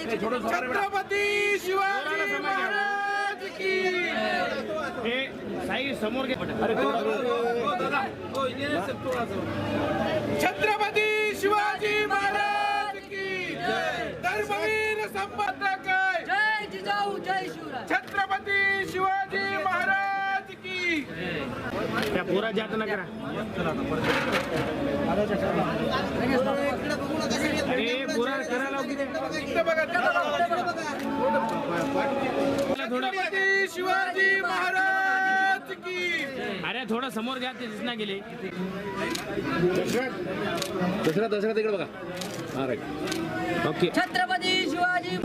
छत्रपती शिवाजी महाराज की साई समोर घे छत्रपती शिवाजी महाराज की धर्मवीर संपादक जय जिजाऊ जय शिवराय छत्रपती शिवाजी महाराज की त्या पुरा जात ना करा अरे पुरा करायला छत्रपती शिवाजी महाराज की अरे थोडं समोर घ्या ते दिसना गेले दसरा तिकडे बघा हा राईट ओके छत्रपती शिवाजी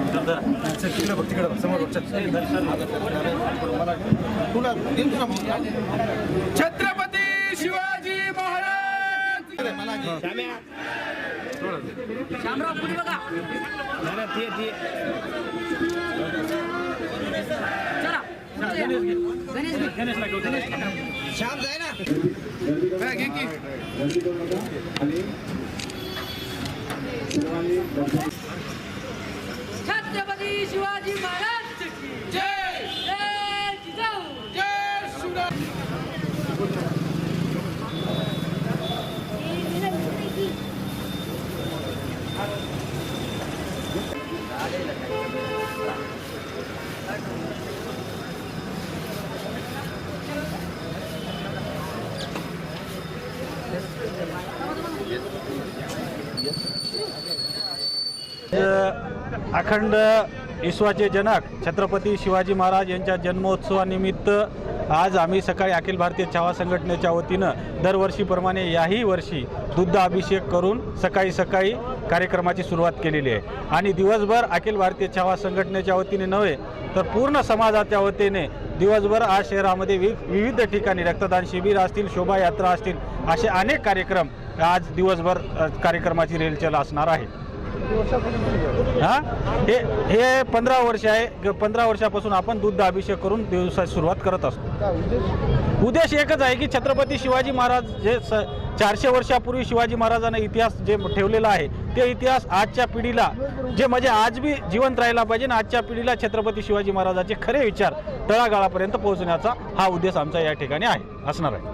छत्रपती शिवाजी महाराज शामराव पुढे बघा चला गणेश श्याम जाय ना घे की छत्रपती शिवाजी महाराज की जय जय जिजाऊ जय शिवराय अखंड विश्वाचे जनक छत्रपती शिवाजी महाराज यांच्या जन्मोत्सवानिमित्त आज आम्ही सकाळी अखिल भारतीय छावा संघटनेच्या वतीनं दरवर्षीप्रमाणे याही वर्षी दुग्ध अभिषेक करून सकाळी कार्यक्रमाची सुरुवात केलेली आहे आणि दिवसभर अखिल भारतीय छावा संघटनेच्या वतीने नव्हे तर पूर्ण समाजाच्या वतीने दिवसभर आज शहरामध्ये विविध ठिकाणी रक्तदान शिबिर असतील, शोभायात्रा असतील, असे अनेक कार्यक्रम आज दिवसभर कार्यक्रमाची रेलचेल असणार आहे. हे 15 वर्ष आहे. 15 वर्षापासून आपण दुग्ध अभिषेक करून दिवसाची सुरुवात करत असतो. उद्देश एकच आहे की छत्रपती शिवाजी महाराज जे 400 वर्षापूर्वी शिवाजी महाराजांना इतिहास जे ठेवलेला आहे ते इतिहास आजच्या पिढीला जे म्हणजे आज बी जिवंत राहायला पाहिजे आणि आजच्या पिढीला छत्रपती शिवाजी महाराजांचे खरे विचार तळागाळापर्यंत पोहोचण्याचा हा उद्देश आमचा या ठिकाणी आहे असणार आहे.